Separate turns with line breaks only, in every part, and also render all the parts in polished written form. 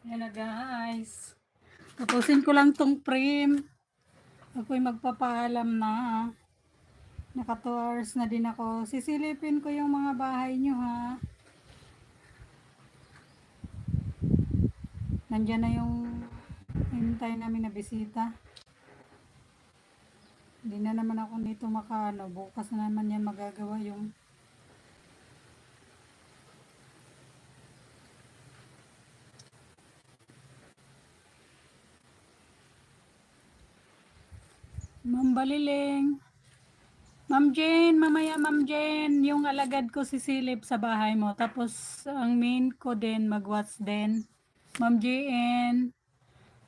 Yan na guys. Tapusin ko lang tong frame. Ako'y magpapaalam na. Naka 2 hours na din ako. Sisilipin ko yung mga bahay nyo ha. Nandyan na yung hintay namin na bisita. Hindi na naman ako dito makaano. Bukas na naman yan magagawa yung Ma'am Baliling. Ma'am Jane, mamaya Ma'am Jane, yung alagad ko sisilip sa bahay mo. Tapos ang main ko din, mag-watch din. Ma'am JN.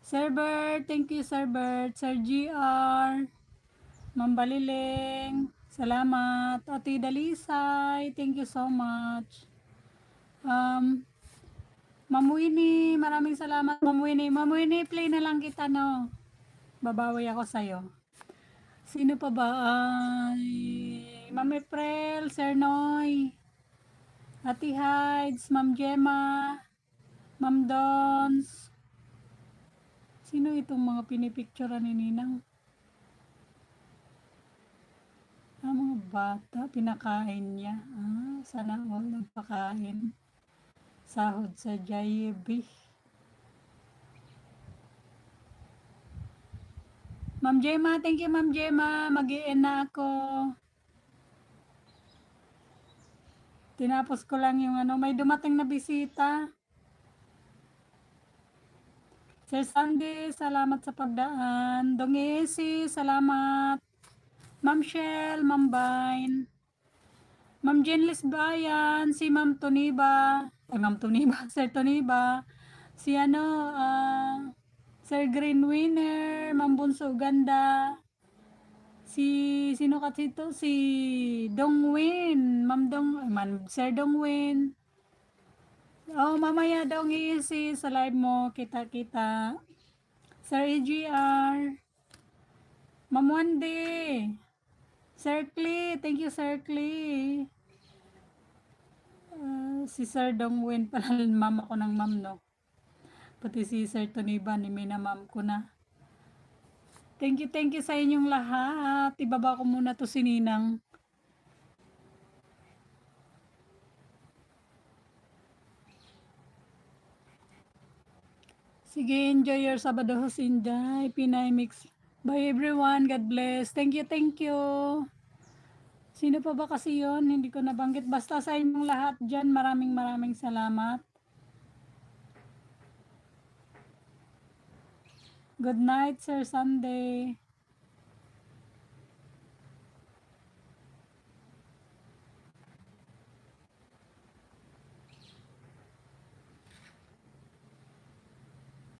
Sir Bert, thank you Sir Bert. Sir GR. Ma'am Baliling. Salamat. Ate Dalisay, thank you so much. Ma'am Winnie, maraming salamat Ma'am Winnie. Ma'am Winnie, play na lang kita no. Babawi ako sa'yo. Sino pa ba? Ma'am April, Sir Noy, Ate Hides, Ma'am Gemma, Ma'am Dons. Sino itong mga pinipicturean ni Ninang? Mga bata, pinakain niya. Sana all nagpakain. Sahod sa JB. Ma'am Gemma, thank you Ma'am Gemma. Mag-i-end na ako. Tinapos ko lang yung may dumating na bisita. Sir Sandy, salamat sa pagdaan. Dong Esi, salamat. Ma'am Shell, Ma'am Vine. Ma'am Jenlis Bayan, si Ma'am Toniba. Ma'am Toniba, Sir Toniba. Si Sir Green Winner, Ma'am Bunso Ganda. Sino kasi ito? Si Dongwin. Sir Dongwin. Mamaya Dong Isi sa live mo. Kita-kita. Sir EGR. Ma'am Wendy. Sir Klee. Thank you, Sir Klee. Si Sir Dongwin pala. Ma'am ako ng ma'am, no? Pati si Sir Toniba, ni Mina ma'am ko na. Thank you sa inyong lahat. Ibaba ko muna to si Ninang. Sige, enjoy your Sabado Sinday, Pinay Mix. Bye everyone, God bless. Thank you. Sino pa ba kasi yon? Hindi ko nabanggit. Basta sa inyong lahat dyan, maraming salamat. Good night, Sir Sunday.